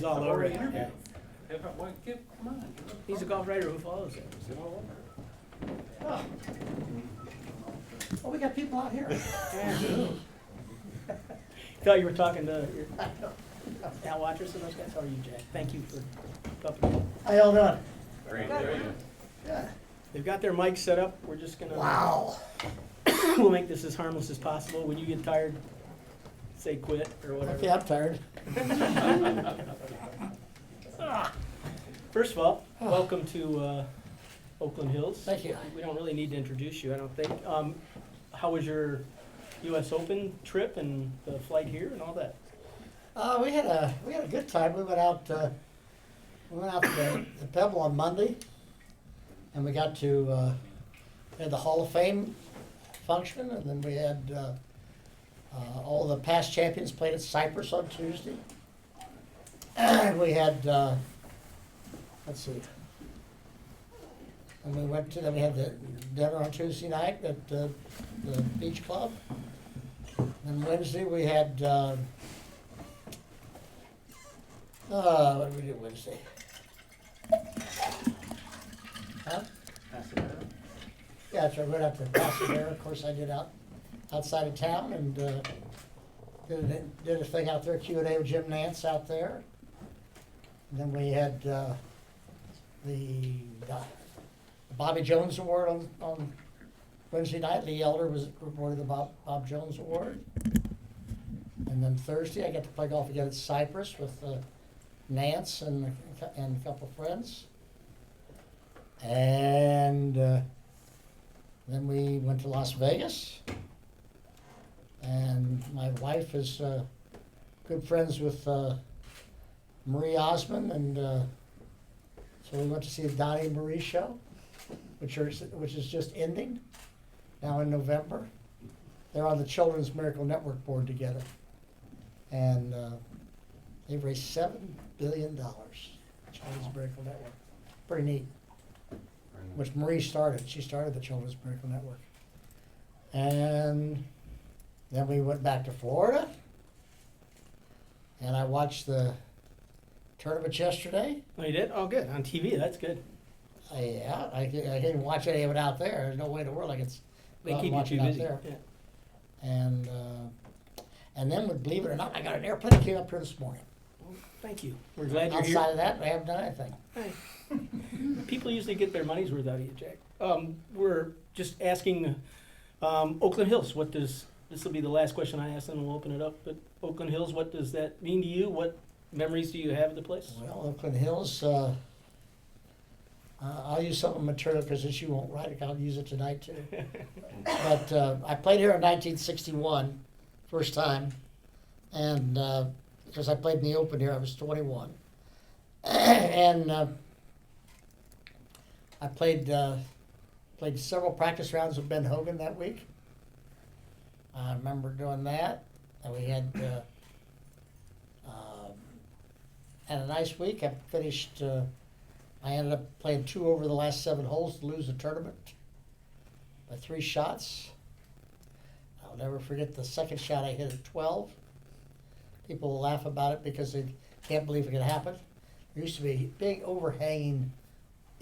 He's all over it. Yeah. Come on. He's a golf writer who follows it. Oh. Well, we got people out here. Thought you were talking to Al Waters and those guys. How are you, Jack? Thank you for coming. How y'all doing? Great. Yeah. They've got their mics set up. We're just gonna. Wow. We'll make this as harmless as possible. When you get tired, say quit or whatever. Okay, I'm tired. First of all, welcome to Oakland Hills. Thank you. We don't really need to introduce you, I don't think. How was your U.S. Open trip and the flight here and all that? We had a good time. We went out to the Pebble on Monday, and we got to had the Hall of Fame function, and then we had all the past champions played at Cypress on Tuesday. And we had let's see. And we then we had the dinner on Tuesday night at the beach club. And Wednesday we had what did we do Wednesday? Huh? Yeah, that's right. We went out to Pasadena. Of course, I did outside of town and did a thing out there, Q&A with Jim Nance out there. And then we had the Bobby Jones Award on Wednesday night. Lee Elder was awarded the Bob Jones Award. And then Thursday, I got to play golf again at Cypress with Nance and a couple of friends. And then we went to Las Vegas. And my wife is good friends with Marie Osmond, and so we went to see the Donnie and Marie show, which is just ending now in November. They're on the Children's Miracle Network board together, and they've raised $7 billion. Children's Miracle Network, pretty neat. Which Marie started. She started the Children's Miracle Network, and then we went back to Florida, and I watched the tournament yesterday. Oh, you did? Oh, good. On TV, that's good. Yeah, I didn't watch any of it out there. There's no way in the world I could They keep you watch too it out busy. there. Yeah. And then, believe it or not, I got an airplane that came up here this morning. Well, thank you. We're glad you're Outside here. of that, I haven't done anything. Hey. People usually get their money's worth out of you, Jack. We're just asking Oakland Hills. This will be the last question I ask, and we'll open it up. But Oakland Hills, what does that mean to you? What memories do you have of the place? Well, Oakland Hills, I'll use some of the material because since you won't write it, I'll use it tonight too. But I played here in 1961, first time, and because I played in the Open here, I was 21. And I played several practice rounds with Ben Hogan that week. I remember doing that, and we had a nice week. I finished. I ended up playing 2 over the last 7 holes to lose the tournament by 3 shots. I'll never forget the second shot I hit at 12. People will laugh about it because they can't believe it could happen. There used to be a big overhanging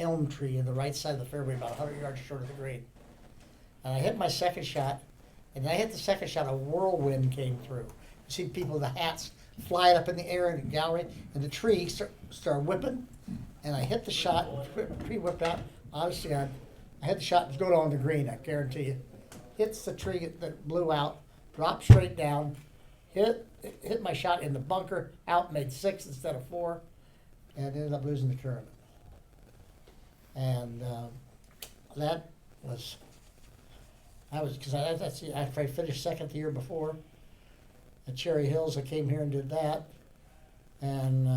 elm tree in the right side of the fairway, about 100 yards short of the green. And I hit my second shot, and when I hit the second shot, a whirlwind came through. You see people with the hats flying up in the air in the gallery, and the tree started whipping. And I hit the shot, the tree whipped out. Obviously, I hit the shot, it's going on the green, I guarantee you. Hits the tree that blew out, dropped straight down, hit my shot in the bunker, out, made 6 instead of 4, and ended up losing the tournament. And that was, because I finished second the year before at Cherry Hills. I came here and did that, and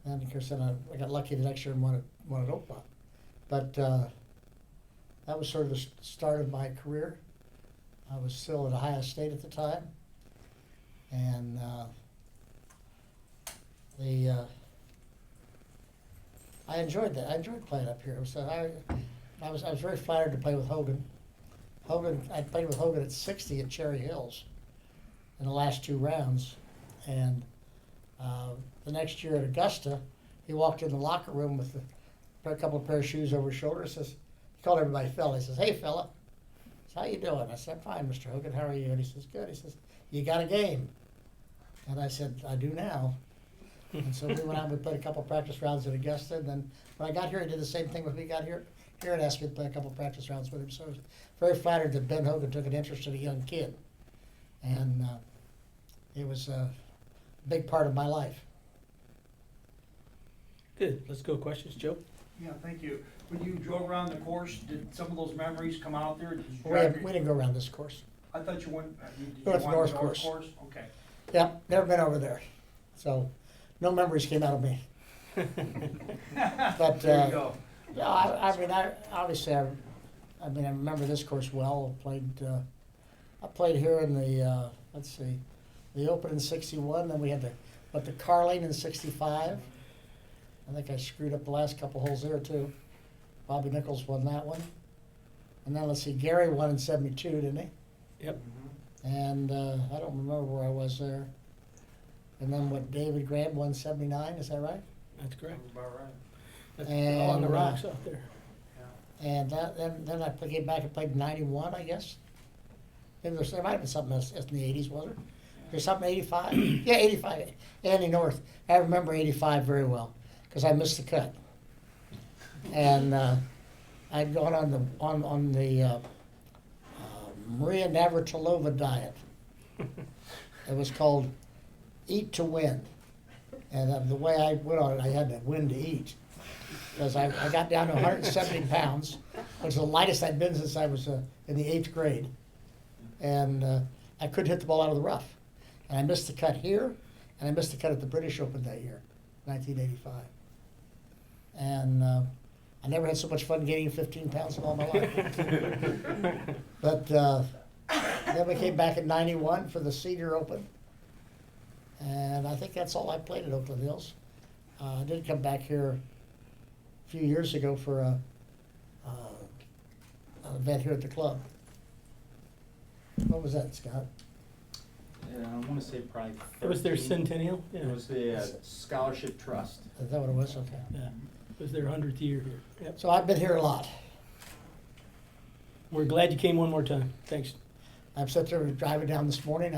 of course then I got lucky the next year and won at Oakland. But that was sort of the start of my career. I was still at Ohio State at the time, and I enjoyed that. I enjoyed playing up here. I was very flattered to play with Hogan. I played with Hogan at 60 at Cherry Hills in the last 2 rounds, and the next year at Augusta, he walked in the locker room with a couple of pair of shoes over his shoulder. He called everybody fella. He says, "Hey, fella, how you doing?" I said, "Fine, Mr. Hogan. How are you?" And he says, "Good." He says, "You got a game?" And I said, "I do now." And so we went out and we played a couple of practice rounds at Augusta. And then when I got here, he did the same thing with me. Got here and asked me to play a couple of practice rounds with him. So I was very flattered that Ben Hogan took an interest in a young kid. And it was a big part of my life. Good. Let's go questions, Joe. Yeah, thank you. When you drove around the course, did some of those memories come out there? Did you We drive didn't go around this course. I thought you went, did you We went want to North the course. Okay. Yep, never been over there. So no memories came out of me. But There you go. yeah, I remember this course well. I played here in the the Open in '61. Then we had the Carling in '65. I think I screwed up the last couple holes there too. Bobby Nicklaus won that one. And then let's see, Gary won in '72, didn't he? Yep. And I don't remember where I was there. And then what, David Graham won '79, is that right? That's correct. About right. That's all on the And, rocks out there. And then I came back and played '91, I guess. Maybe there might have been something else in the '80s, was there? There's something '85? Yeah, '85. Andy North. I remember '85 very well because I missed the cut. And I'd gone on the Maria Navratilova diet. It was called Eat to Win. And the way I went on it, I had to win to eat. Because I got down to 170 pounds, which is the lightest I'd been since I was in the 8th grade. And I couldn't hit the ball out of the rough. And I missed the cut here, and I missed the cut at the British Open that year, 1985. And I never had so much fun gaining 15 pounds in all my life. But then we came back in '91 for the Cedar Open. And I think that's all I played at Oakland Hills. I did come back here a few years ago for an event here at the club. What was that, Scott? Yeah, I want to say probably. It was their 13. centennial? Yeah. It was the scholarship trust. Is that what it was? Okay. Yeah. It was their 100th year here. Yep. So I've been here a lot. We're glad you came one more time. Thanks. I'm sitting there driving down this morning.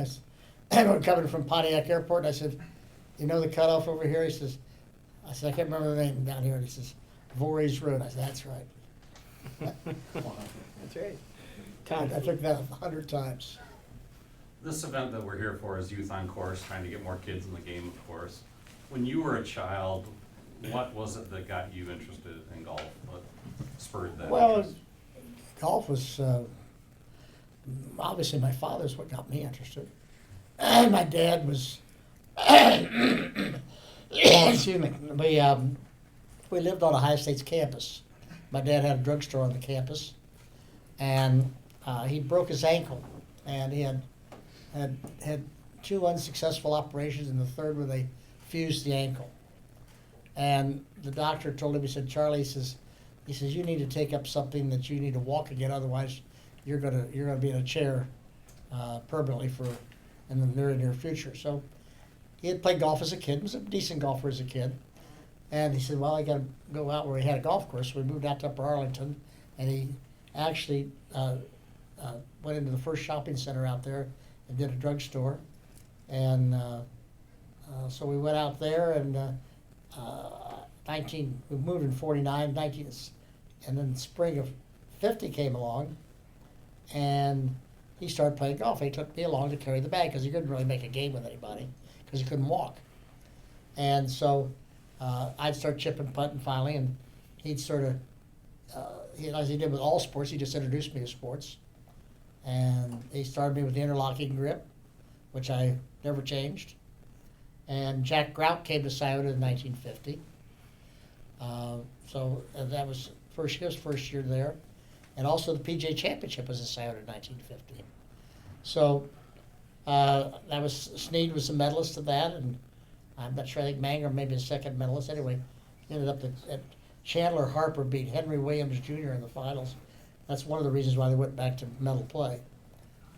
I'm coming from Pontiac Airport. And I said, "You know the cutoff over here?" He says, "I said, I can't remember the name down here." And he says, "Voorhees Road." I said, "That's right." That's right. I took that 100 times. This event that we're here for is Youth on Course, trying to get more kids in the game, of course. When you were a child, what was it that got you interested in golf? What spurred that Well, interest? golf was obviously my father's what got me interested. My dad was, excuse me, we lived on a high stakes campus. My dad had a drugstore on the campus, and he broke his ankle, and he had 2 unsuccessful operations, and the third where they fused the ankle. And the doctor told him, he said, "Charlie," he says, "you need to take up something that you need to walk again, otherwise you're gonna be in a chair permanently in the near future." So he had played golf as a kid, was a decent golfer as a kid. And he said, "Well, I got to go out where he had a golf course." So we moved out to Upper Arlington, and he actually went into the first shopping center out there and did a drugstore. And so we went out there, and we moved in '49, and then the spring of '50 came along, and he started playing golf. He took me along to carry the bag because he couldn't really make a game with anybody because he couldn't walk. And so I'd start chipping, putting finally, and he'd sort of, as he did with all sports, he just introduced me to sports. And he started me with the interlocking grip, which I never changed. And Jack Grout came to Scioto in 1950. So that was his first year there. And also the PGA Championship was in Scioto in 1950. So Snead was the medalist of that, and I'm not sure, I think Manger maybe a second medalist. Anyway, ended up at Chandler Harper beat Henry Williams Jr. in the finals. That's one of the reasons why they went back to medal play.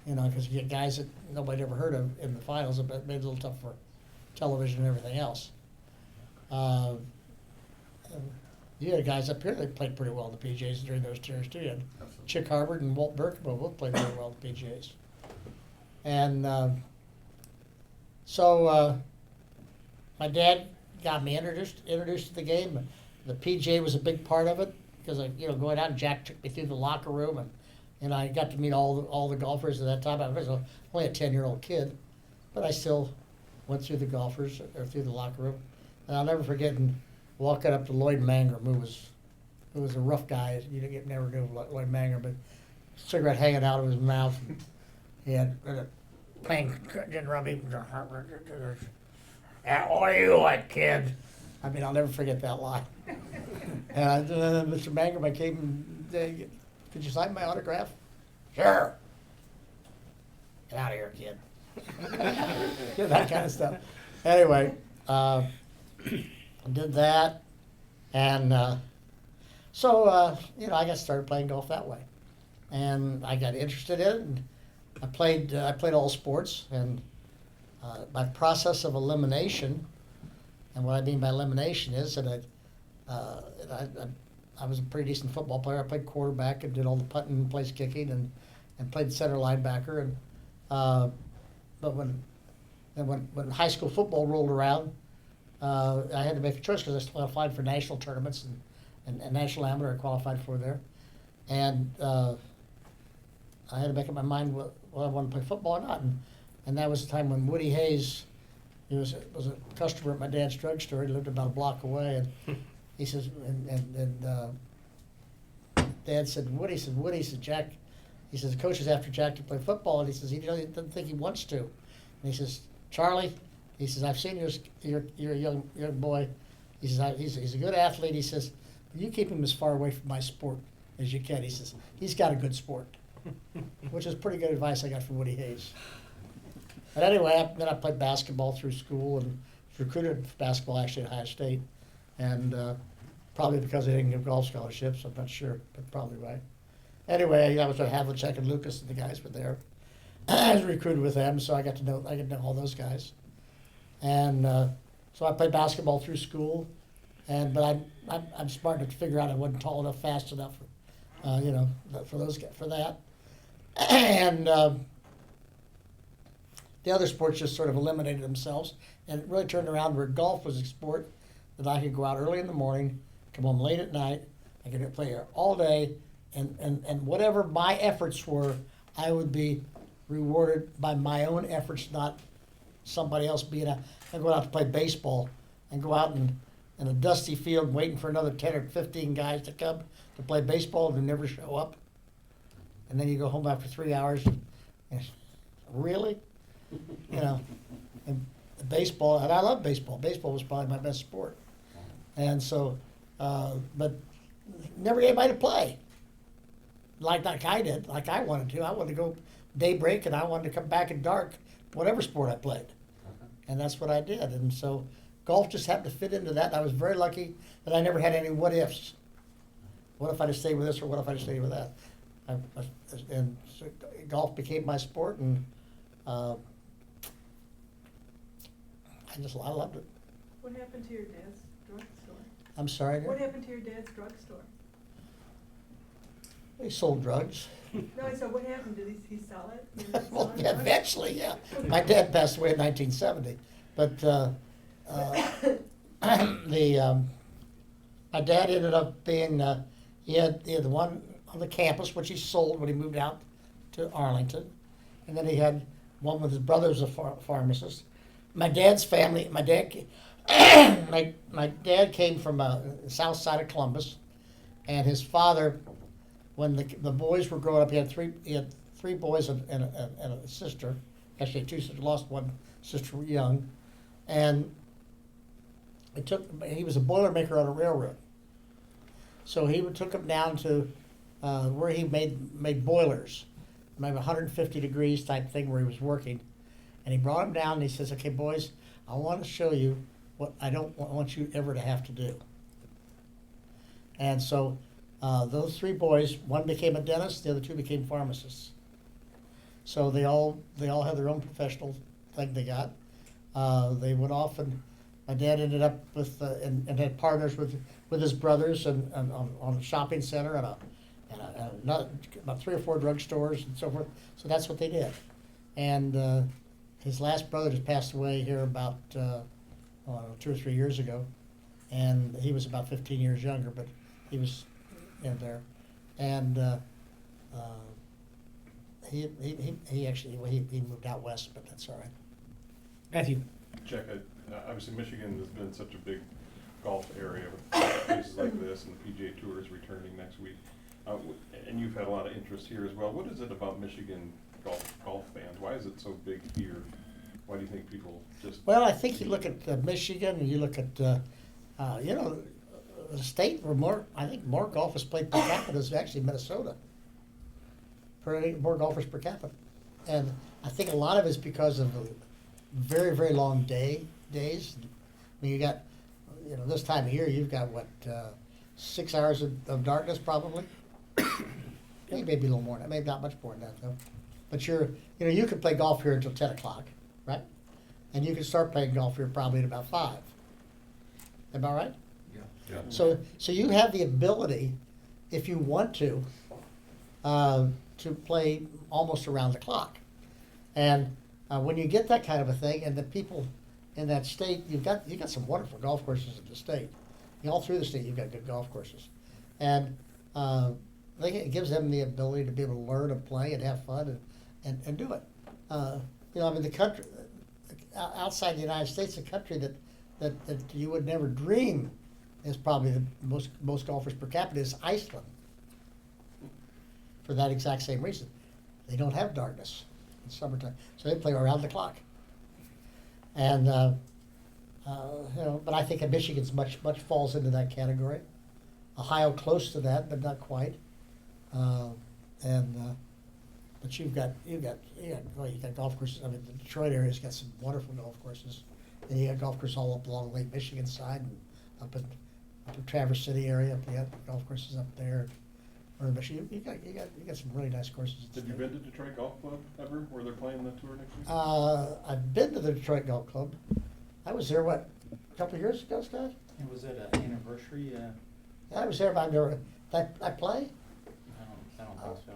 Because you get guys that nobody ever heard of in the finals, it made it a little tough for television and everything else. You had guys up here that played pretty well in the PGAs during those years too. You had Absolutely. Chick Harvard and Walt Berkman both played very well in the PGAs. And so my dad got me introduced to the game. The PGA was a big part of it because going out and Jack took me through the locker room and I got to meet all the golfers at that time. I was only a 10-year-old kid, but I still went through the golfers or through the locker room. And I'll never forget walking up to Lloyd Mangrum, who was a rough guy. You never knew Lloyd Mangrum, but cigarette hanging out of his mouth. He had playing rummy. What do you like, kid? I mean, I'll never forget that line. And Mr. Mangrum, I came and said, could you sign my autograph? Sure. Get out of here, kid. That kind of stuff. Anyway, I did that, and so I got started playing golf that way, and I got interested in it. And I played all sports, and by process of elimination, and what I mean by elimination is that I was a pretty decent football player. I played quarterback and did all the punting and place kicking and played center linebacker. And but when high school football rolled around, I had to make a choice because I qualified for national tournaments and national amateur I qualified for there. And I had to make up my mind whether I wanted to play football or not. And that was the time when Woody Hayes, he was a customer at my dad's drugstore. He lived about a block away, and he says, Dad said, Woody said, Jack, he says, the coach is after Jack to play football, and he says, he doesn't think he wants to. And he says, Charlie, he says, I've seen you're a young boy. He says, he's a good athlete. He says, but you keep him as far away from my sport as you can. He says, he's got a good sport, which is pretty good advice I got from Woody Hayes. But anyway, then I played basketball through school and recruited for basketball actually at Ohio State. And probably because they didn't give golf scholarships, I'm not sure, but probably right. Anyway, I was at Havlicek and Lucas, and the guys were there. I was recruited with them, so I got to know all those guys. And so I played basketball through school, but I'm smart enough to figure out I wasn't tall enough, fast enough, for that. And the other sports just sort of eliminated themselves, and it really turned around where golf was a sport that I could go out early in the morning, come home late at night, I could play here all day, and whatever my efforts were, I would be rewarded by my own efforts, not somebody else being I go out to play baseball and go out in a dusty field waiting for another 10 or 15 guys to come to play baseball who never show up. And then you go home after 3 hours and really? And baseball, and I love baseball. Baseball was probably my best sport. And so, but never get anybody to play like I did, like I wanted to. I wanted to go daybreak and I wanted to come back at dark, whatever sport I played. And that's what I did. And so golf just happened to fit into that. I was very lucky that I never had any what ifs. What if I'd have stayed with this or what if I'd have stayed with that? And so golf became my sport, and I loved it. What happened to your dad's drugstore? I'm sorry? What happened to your dad's drugstore? He sold drugs. No, I said, what happened? Did he sell it? Did he Well, sell it? yeah, eventually, yeah. My dad passed away in 1970, but my dad ended up being he had the one on the campus which he sold when he moved out to Arlington, and then he had one with his brother who's a pharmacist. My dad's family, my dad came from the south side of Columbus, and his father, when the boys were growing up, he had three boys and a sister. Actually, two sisters. Lost one sister young, and he was a boilermaker on a railroad. So he took him down to where he made boilers, maybe 150 degrees type thing where he was working, and he brought him down and he says, "Okay, boys, I want to show you what I don't want you ever to have to do." And so those three boys, one became a dentist, the other two became pharmacists. So they all had their own professional thing they got. They went off and My dad ended up with, and had partners with his brothers and on a shopping center and about 3 or 4 drugstores and so forth. So that's what they did. And his last brother just passed away here about 2 or 3 years ago, and he was about 15 years younger, but he was in there, and he actually he moved out west, but that's all right. Matthew. Jack, obviously Michigan has been such a big golf area with places like this, and the PGA Tour is returning next week. And you've had a lot of interest here as well. What is it about Michigan golf fans? Why is it so big here? Why do you think people just? Well, I think you look at Michigan, and you look at the state where I think more golf is played per capita is actually Minnesota. More golfers per capita, and I think a lot of it's because of the very, very long days. I mean, you got, this time of year you've got what 6 hours of darkness probably. Maybe a little more. Maybe not much more than that though. But you could play golf here until 10 o'clock, right? And you can start playing golf here probably at about 5. Am I right? Yeah. So you have the ability, if you want to play almost around the clock. And when you get that kind of a thing, and the people in that state, you've got some wonderful golf courses in the state. All through the state, you've got good golf courses, and it gives them the ability to be able to learn and play and have fun and do it. I mean, the country outside the United States, the country that you would never dream is probably the most golfers per capita is Iceland. For that exact same reason, they don't have darkness in summertime, so they play around the clock. And but I think Michigan's much falls into that category. Ohio close to that, but not quite. But you've got golf courses. I mean, the Detroit area's got some wonderful golf courses, and you got golf courses all up along Lake Michigan side and up in Traverse City area. You got golf courses up there. Or Michigan, you got some really nice courses. Have you been to Detroit Golf Club ever, where they're playing the tour next week? I've been to the Detroit Golf Club. I was there a couple of years ago, Scott? And was it an anniversary? Yeah, I was there, but I've never. Did I play? I don't think so.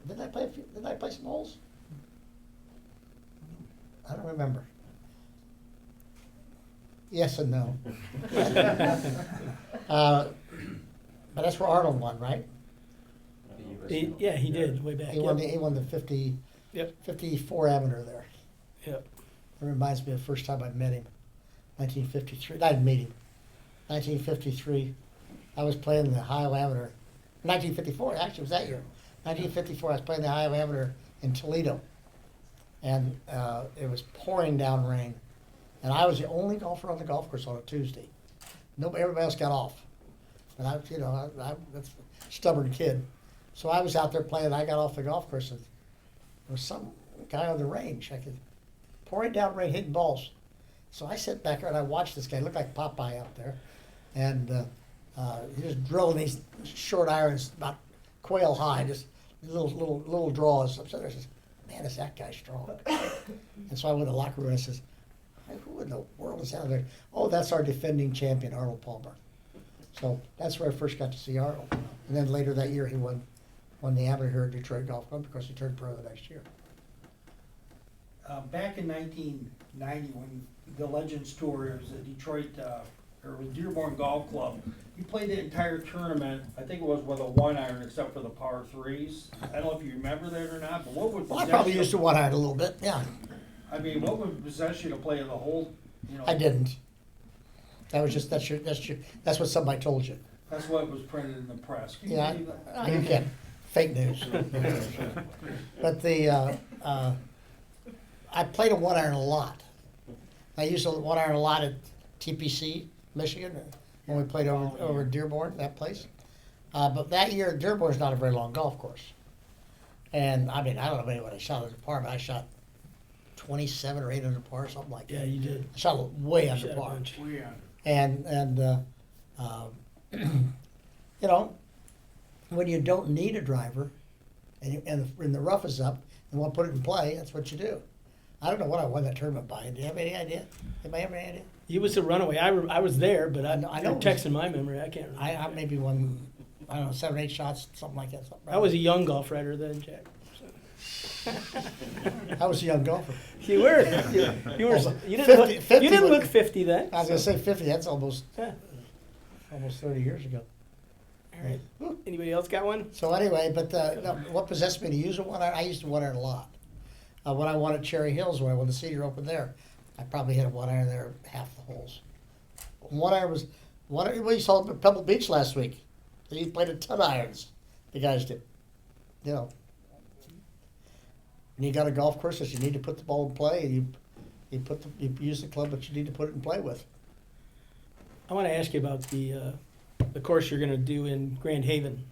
Didn't I play? Didn't I play some holes? I don't remember. Yes and no. But that's where Arnold won, right? He did way back. He won the 50, Yep. 54 amateur there. Yep. It reminds me of the first time I met him, 1953. I didn't meet him. 1953, I was playing the Ohio Amateur. 1954, actually, it was that year. 1954, I was playing the Ohio Amateur in Toledo, and it was pouring down rain, and I was the only golfer on the golf course on a Tuesday. Everybody else got off, and I'm a stubborn kid, so I was out there playing. I got off the golf course, and there was some guy on the range. Pouring down rain, hitting balls. So I sat back there and I watched this guy. He looked like Popeye out there, and he was drilling these short irons about quail high, just little draws. I'm sitting there and says, "Man, is that guy strong?" And so I went to the locker room and I says, "Hey, who in the world is out there?" "Oh, that's our defending champion, Arnold Palmer." So that's where I first got to see Arnold. And then later that year, he won the amateur here at Detroit Golf Club because he turned pro the next year. Back in 1990, when the Legends Tour, it was at Detroit, or with Dearborn Golf Club, you played the entire tournament, I think it was with a 1-iron except for the par 3s. I don't know if you remember that or not, but what would Well, I probably used the 1-iron a little bit, yeah. I mean, what would possess you to play the whole, I didn't. That was just, that's what somebody told you. That's what was printed in the press. Can you Yeah, believe that? you can. Fake news. But I played a 1-iron a lot. I used a 1-iron a lot at TPC, Michigan, when we played over at Dearborn, that place. But that year, Dearborn's not a very long golf course. And I mean, I don't know maybe what I shot under par, but I shot 27 or 8 under par, something like that. Yeah, you did. I shot way You under shot a par. bunch. Yeah. And when you don't need a driver and the rough is up and want to put it in play, that's what you do. I don't know what I won that tournament by. Do you have any idea? Anybody have any idea? He was a runaway. I was there, but I know I'm it was- texting my memory. I can't remember. I maybe won, I don't know, 7 or 8 shots, something like that. I was a young golf writer then, Jack. I was a young golfer. You were. You were. You didn't 50 look. 50 You didn't would- look 50 then. I was gonna say 50. That's almost Yeah. 30 years ago. All right. Anybody else got one? So anyway, but no, what possessed me to use a one iron? I used a one iron a lot. When I won at Cherry Hills, when the Cedar opened there, I probably hit a one iron there half the holes. One iron was one. Well, you saw him at Pebble Beach last week. He played a ton of irons. The guys did. You know. And you got a golf course that you need to put the ball in play, and you use the club that you need to put it in play with. I want to ask you about the course you're going to do in Grand Haven.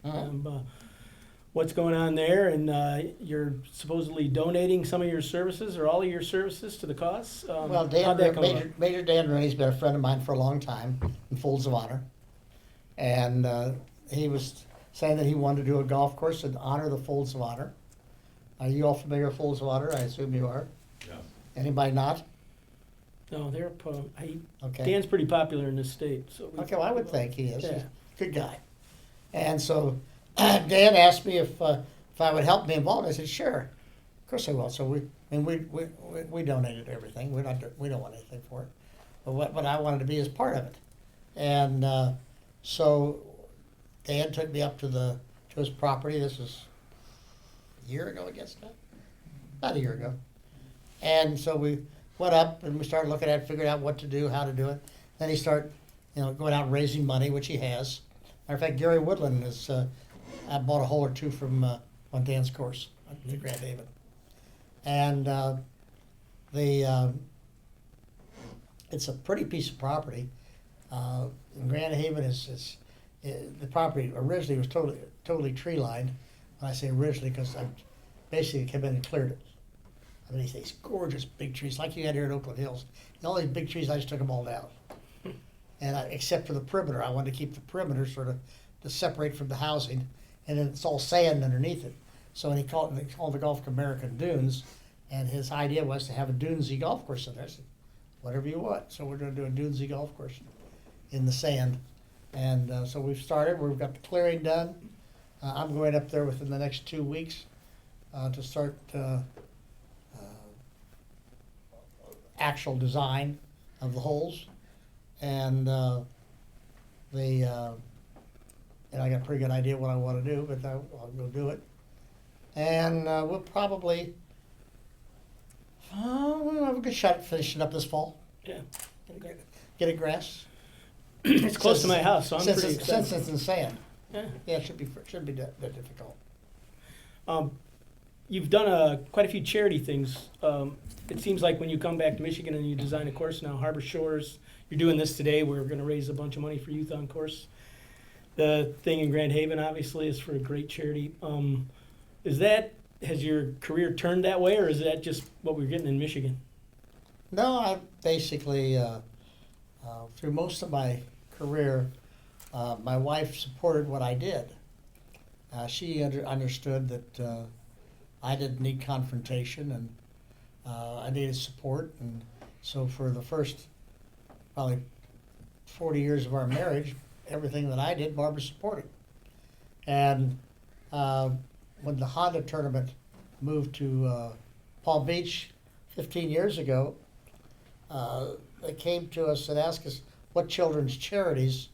What's going on there? And you're supposedly donating some of your services or all of your services to the cause. Well, how'd that come Major Dan Rooney's been a friend of mine for a long time in Folds of Honor. And he was saying that he wanted to do a golf course in honor of the Folds of Honor. Are you all familiar with Folds of Honor? I assume you are. Yes. Anybody not? No, they're. Okay. Dan's pretty popular in this state. So Okay, well, I would think he is. Yeah. He's a good guy. And so Dan asked me if I would help me involved. I said, sure. Of course I will. So we donated everything. We don't want anything for it. But what I wanted to be is part of it. And so Dan took me up to his property. This was a year ago, I guess now. About a year ago. And so we went up and we started looking at it, figured out what to do, how to do it. Then he started, going out and raising money, which he has. Matter of fact, Gary Woodland has I bought a hole or two from on Dan's course at Grand Haven. And it's a pretty piece of property. And Grand Haven is the property originally was totally tree lined. When I say originally, because I basically came in and cleared it. I mean, these gorgeous big trees, like you had here at Oakland Hills. And all these big trees, I just took them all down. And except for the perimeter, I wanted to keep the perimeter sort of to separate from the housing, and then it's all sand underneath it. So he called the Golf American Dunes, and his idea was to have a dunesy golf course in there. I said, whatever you want. So we're going to do a dunesy golf course in the sand. And so we've started. We've got the clearing done. I'm going up there within the next 2 weeks to start actual design of the holes. And and I got a pretty good idea what I want to do, but I'll go do it. And we'll probably we'll have a good shot at finishing up this fall. Yeah. Get it grass. It's close to my house, so I'm Since pretty excited. it's in sand. Yeah. Yeah, it shouldn't be that difficult. You've done quite a few charity things. It seems like when you come back to Michigan and you design a course now, Harbor Shores, you're doing this today. We're going to raise a bunch of money for Youth on Course. The thing in Grand Haven, obviously, is for a great charity. Has your career turned that way, or is that just what we're getting in Michigan? No, I basically, through most of my career, my wife supported what I did. She understood that I didn't need confrontation, and I needed support. And so for the first probably 40 years of our marriage, everything that I did, Barbara supported. And when the Honda tournament moved to Palm Beach 15 years ago, they came to us and asked us what children's charities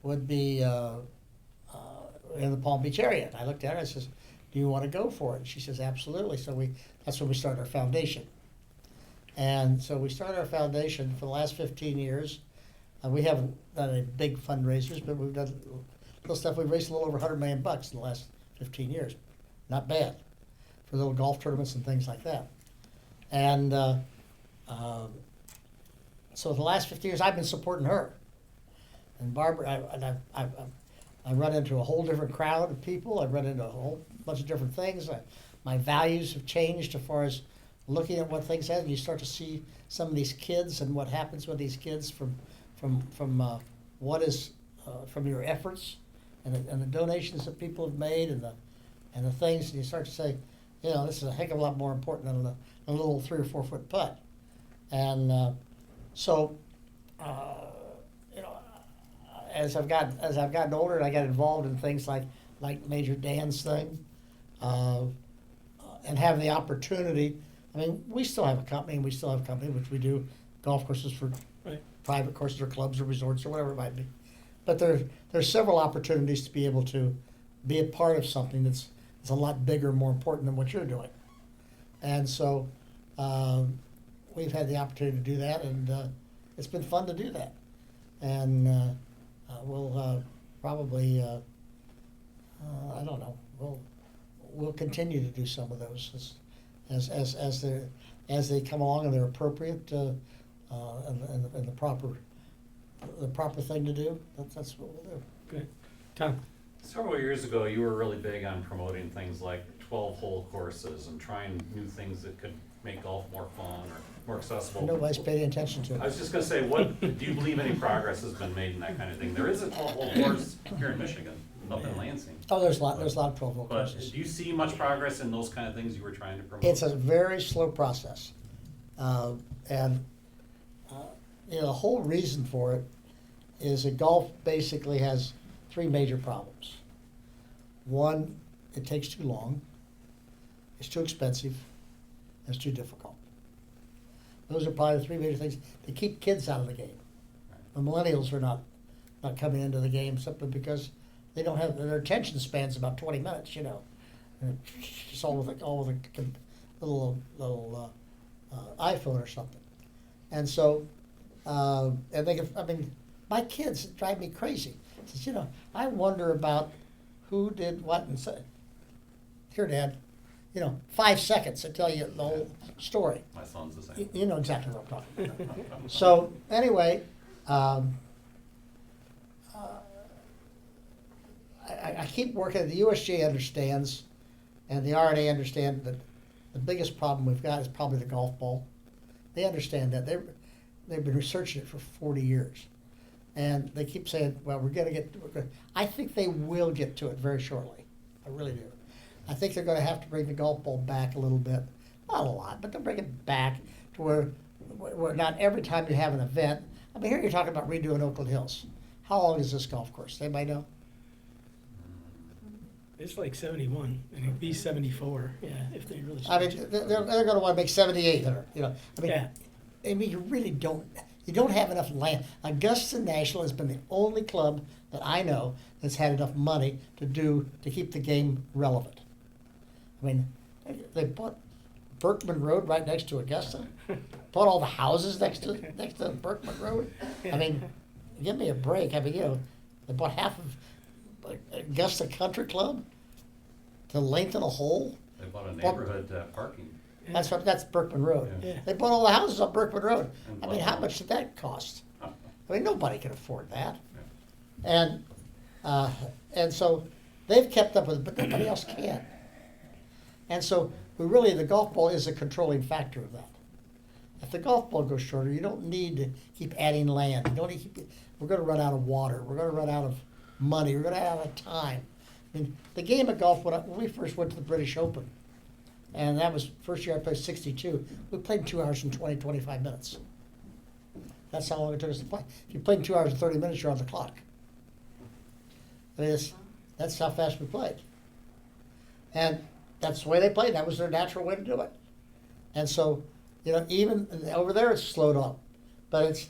would be in the Palm Beach area. And I looked at her and I says, do you want to go for it? And she says, absolutely. So that's when we started our foundation. And so we started our foundation for the last 15 years. We haven't done any big fundraisers, but we've done little stuff. We've raised a little over $100 million in the last 15 years. Not bad for little golf tournaments and things like that. And so the last 15 years, I've been supporting her. And Barbara, I run into a whole different crowd of people. I've run into a whole bunch of different things. My values have changed as far as looking at what things have. You start to see some of these kids and what happens with these kids from what is from your efforts and the donations that people have made and the things. And you start to say, this is a heck of a lot more important than a little 3 or 4 foot putt. And so, you know, as I've gotten older, and I got involved in things like Major Dan's thing, and having the opportunity. I mean, we still have a company, which we do golf courses for Right. private courses or clubs or resorts or whatever it might be. But there's several opportunities to be able to be a part of something that's a lot bigger, more important than what you're doing. And so we've had the opportunity to do that, and it's been fun to do that. And we'll probably, I don't know, we'll continue to do some of those as they come along and they're appropriate and the proper thing to do. That's what we'll do. Good. Tom? Several years ago, you were really big on promoting things like 12-hole courses and trying new things that could make golf more fun or more accessible. Nobody's paid any attention to I it. was just gonna say, do you believe any progress has been made in that kind of thing? There is a 12-hole course here in Michigan, up in Lansing. Oh, there's a lot of 12-hole But courses. do you see much progress in those kind of things you were trying to promote? It's a very slow process. And the whole reason for it is that golf basically has 3 major problems. One, it takes too long, it's too expensive, and it's too difficult. Those are probably the 3 major things that keep kids out of the game. The millennials are not coming into the game simply because they don't have their attention span's about 20 minutes, And it's all with a little iPhone or something. And so, and my kids drive me crazy. Says, I wonder about who did what and said. Here, Dad, 5 seconds to tell you the whole story. My son's the same. You know exactly what I'm talking about. So anyway, I keep working. The USGA understands, and the R&A understand that the biggest problem we've got is probably the golf ball. They understand that. They've been researching it for 40 years. And they keep saying, well, we're going to get to it. I think they will get to it very shortly. I really do. I think they're going to have to bring the golf ball back a little bit. Not a lot, but they'll bring it back to where not every time you have an event. I mean, here you're talking about redoing Oakland Hills. How long is this golf course? Anybody know? It's like 71, and it'd be 74, yeah, if they really I mean, stretch it. they're going to want to make 78 there. Yeah. You really don't. You don't have enough land. Augusta National has been the only club that I know that's had enough money to keep the game relevant. I mean, they bought Berkman Road right next to Augusta. Bought all the houses next to Berkman Road. I mean, give me a break. I mean, they bought half of Augusta Country Club to lengthen a hole. They bought a neighborhood parking. That's Berkman Road. Yeah. They bought all the houses on Berkman Road. And I mean, how Buffalo. much did that cost? I mean, nobody can afford that. Yeah. And so they've kept up with it, but nobody else can. And so the golf ball is a controlling factor of that. If the golf ball goes shorter, you don't need to keep adding land. You don't need to we're going to run out of water. We're going to run out of money. We're going to run out of time. I mean, the game of golf, when we first went to the British Open, and that was first year I played 62, we played 2 hours and 25 minutes. That's how long it took us to play. If you played in 2 hours and 30 minutes, you're on the clock. I mean, that's how fast we played. And that's the way they played. That was their natural way to do it. And so, even over there it's slowed up. But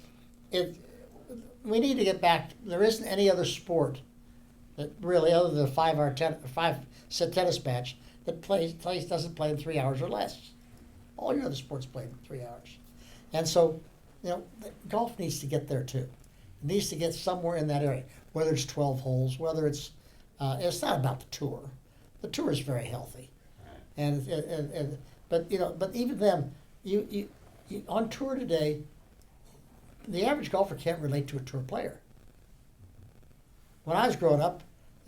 we need to get back. There isn't any other sport that really, other than a 5-set tennis match, that doesn't play in 3 hours or less. All your other sports play in 3 hours. And so, golf needs to get there too. It needs to get somewhere in that area, whether it's 12 holes, whether it's not about the tour. The tour is very healthy. But even them, you on tour today, the average golfer can't relate to a tour player. When I was growing up,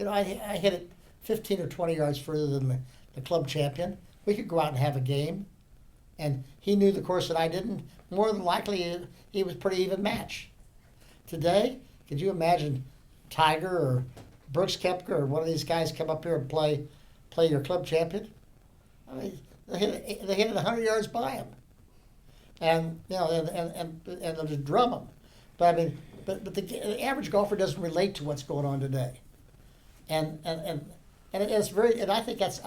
I hit it 15 or 20 yards further than the club champion. We could go out and have a game, and he knew the course that I didn't. More than likely, he was a pretty even match. Today, could you imagine Tiger or Brooks Koepka or one of these guys come up here and play your club champion? I mean, they hit it 100 yards by him, and you know, and they'll just drum them. But I mean, but the average golfer doesn't relate to what's going on today, and it's very, and I think that's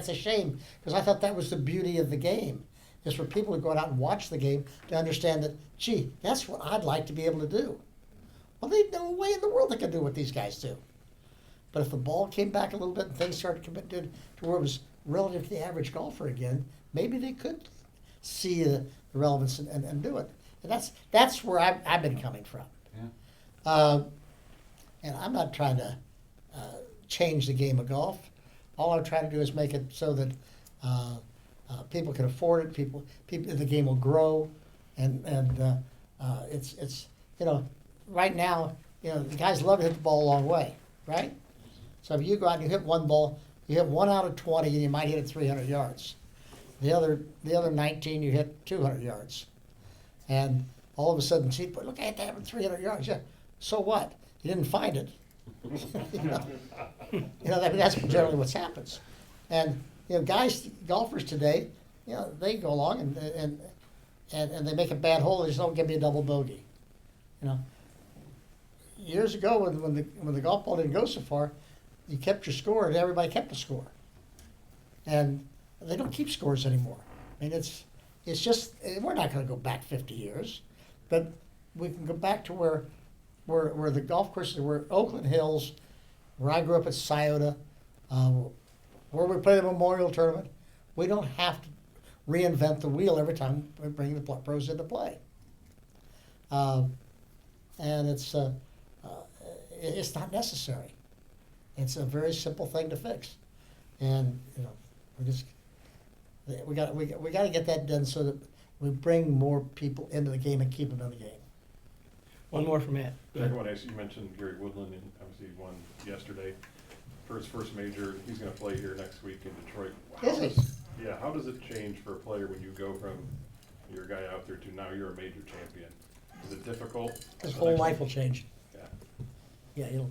a shame, because I thought that was the beauty of the game, is for people to go out and watch the game to understand that, gee, that's what I'd like to be able to do. Well, there's no way in the world they can do what these guys do. But if the ball came back a little bit and things started to where it was relative to the average golfer again, maybe they could see the relevance and do it. And that's where I've been coming from. Yeah. And I'm not trying to change the game of golf. All I'm trying to do is make it so that people can afford it. People, the game will grow, and it's you know, right now, you know, the guys love to hit the ball a long way, right? So if you go out and you hit one ball, you hit 1 out of 20, and you might hit it 300 yards. The other 19, you hit 200 yards, and all of a sudden, gee, but look at that, 300 yards. Yeah, so what? You didn't find it. you know, I mean, that's generally what happens. And you know, golfers today, you know, they go along and they make a bad hole. They just don't give me a double bogey. You know, years ago when the golf ball didn't go so far, you kept your score and everybody kept the score. And they don't keep scores anymore. I mean, it's just, we're not going to go back 50 years, but we can go back to where the golf courses were Oakland Hills, where I grew up at Scioto, where we play the Memorial Tournament. We don't have to reinvent the wheel every time we bring the pros into play. And it's not necessary. It's a very simple thing to fix, and you know, we got to get that done so that we bring more people into the game and keep them in the game. One more from Matt. Second one, you mentioned Gary Woodland, and obviously he won yesterday for his first major. He's going to play here next week in Detroit. Yeah, how does it change for a player when you go from you're a guy out there to now you're a major champion? Is it difficult? His whole life will change. Yeah. Yeah,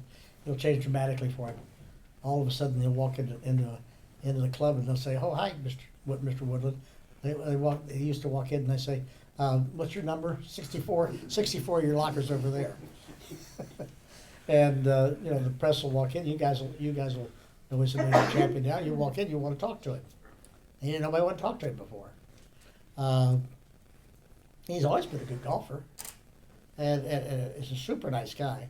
it'll change dramatically for him. All of a sudden, they'll walk into the club and they'll say, "Oh, hi, Mr. Woodland." They used to walk in and they say, "What's your number?" 64. 64. Your locker's over there. And you know, the press will walk in. You guys will know he's a major champion now. You walk in, you want to talk to him. And you know, nobody want to talk to him before. He's always been a good golfer, and he's a super nice guy.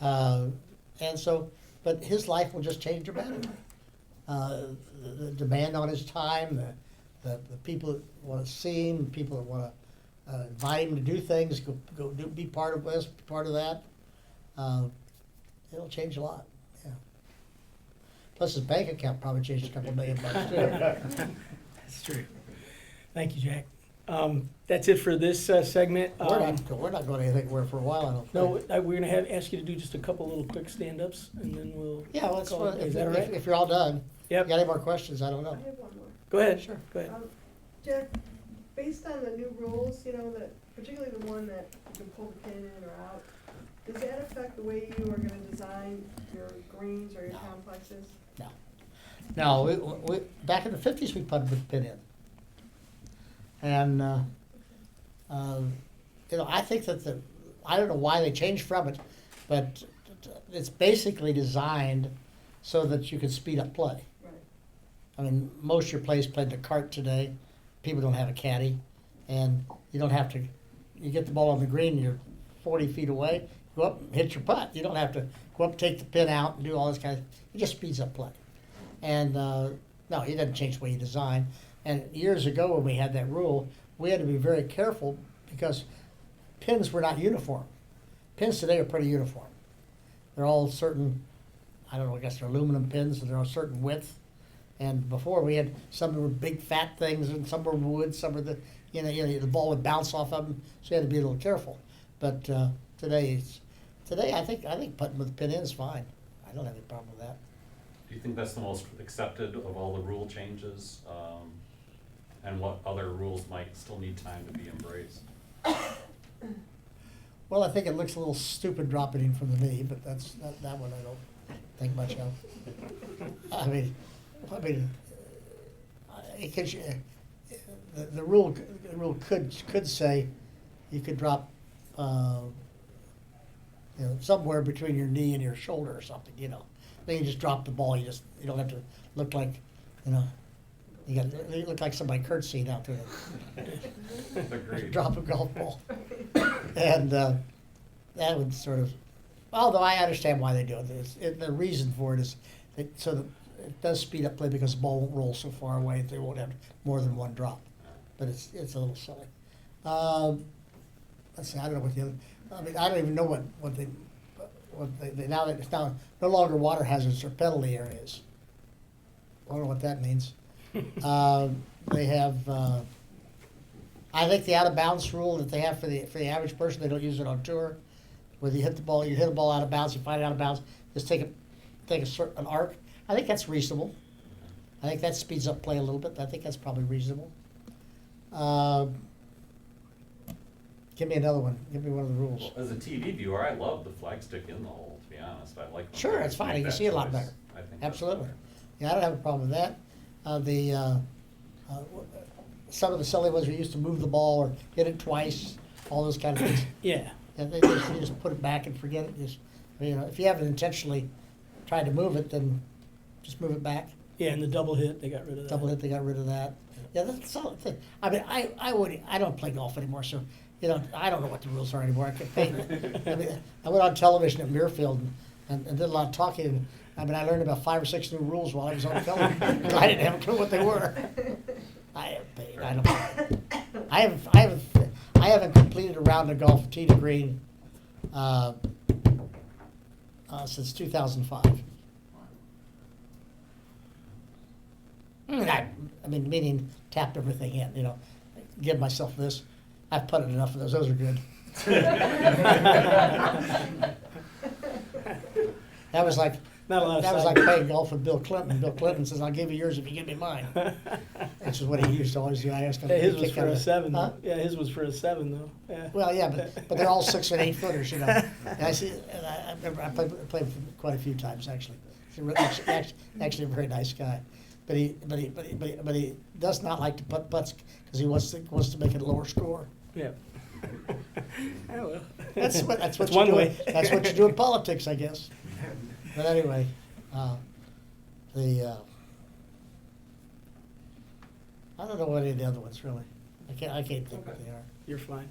And so, but his life will just change dramatically. The demand on his time, the people that want to see him, people that want to invite him to do things, be part of this, be part of that. It'll change a lot. Yeah. Plus, his bank account probably changed a couple $1 million too. That's true. Thank you, Jack. That's it for this segment. We're not going anywhere for a while, I don't think. No, we're going to ask you to do just a couple little quick stand-ups, and then we'll. Yeah, well, call it. Is that all right? if you're all done. Yep. If you got any more questions, I don't I know. have one more. Go ahead. Sure. Go ahead. Jack, based on the new rules, you know, that particularly the one that you can pull the pin in or out, does that affect the way you are gonna design your greens or your complexes? No. No, we back in the 50s, we putted with the pin in. And, you know, I think that I don't know why they changed from it, but it's basically designed so that you can speed up play. Right. I mean, most of your players played the cart today. People don't have a caddy, and you don't have to. You get the ball on the green, you're 40 feet away. Go up, and hit your putt. You don't have to go up, take the pin out, and do all this kind of. It just speeds up play. And no, it doesn't change the way you design. And years ago, when we had that rule, we had to be very careful because pins were not uniform. Pins today are pretty uniform. They're all certain. I don't know. I guess they're aluminum pins, and they're a certain width. And before we had some were big fat things, and some were wood, some were the the ball would bounce off of them, so you had to be a little careful. But today I think putting with the pin in is fine. I don't have any problem with that. Do you think that's the most accepted of all the rule changes? And what other rules might still need time to be embraced? Well, I think it looks a little stupid dropping in from the knee, but that one I don't think much of. I mean, because the rule could say you could drop, somewhere between your knee and your shoulder or something, Then you just drop the ball, you don't have to look like, you look like somebody curtsied out there. Agreed. Drop a golf ball. And that would sort of, although I understand why they do it. The reason for it is so that it does speed up play because the ball won't roll so far away. They won't have more than one drop. But it's a little silly. Let's see, I don't know what the other, I don't even know what they now that it's now no longer water hazards or penalty areas. I don't know what that means. They have, I think the out of bounds rule that they have for the average person, they don't use it on tour. Whether you hit a ball out of bounds, you find it out of bounds, just take an arc. I think that's reasonable. I think that speeds up play a little bit. I think that's probably reasonable. Give me another one. Give me one of the rules. As a TV viewer, I love the flag stick in the hole, to be honest. I like. Sure, it's fine. You can see a lot better. I think that's Absolutely. better. Yeah, I don't have a problem with that. Some of the silly ones we used to move the ball or hit it twice, all those kind of things. Yeah. And you just put it back and forget it. If you haven't intentionally tried to move it, then just move it back. Yeah, and the double hit, they got rid of that. Double hit, they got rid of that. Yeah, that's a solid thing. I mean, I don't play golf anymore, so I don't know what the rules are anymore. I can't pay. I went on television at Muirfield and did a lot of talking. I learned about 5 or 6 new rules while I was on television. I didn't have a clue what they were. I haven't paid. I haven't completed a round of golf tee to green since 2005. Meaning tapped everything in. Give myself this. I've putted enough of those. Those are good. That was like Not a lot of that was side- like playing golf with Bill Clinton. Bill Clinton says, "I'll give you yours if you give me mine." Which is what he used to always do. I asked him. Yeah, his to was kick for out a of- 7 Huh? though. Yeah, his was for a 7 though. Yeah. Well, yeah, but they're all 6 and 8 footers, And I see. And I remember I played with him quite a few times actually. He's actually a very nice guy, but he does not like to putt putts because he wants to make it a lower score. Yeah. Oh, well. That's what you one do. way. That's what you do in politics, I guess. But anyway, I don't know what any of the other ones really. I can't think what they are. You're fine.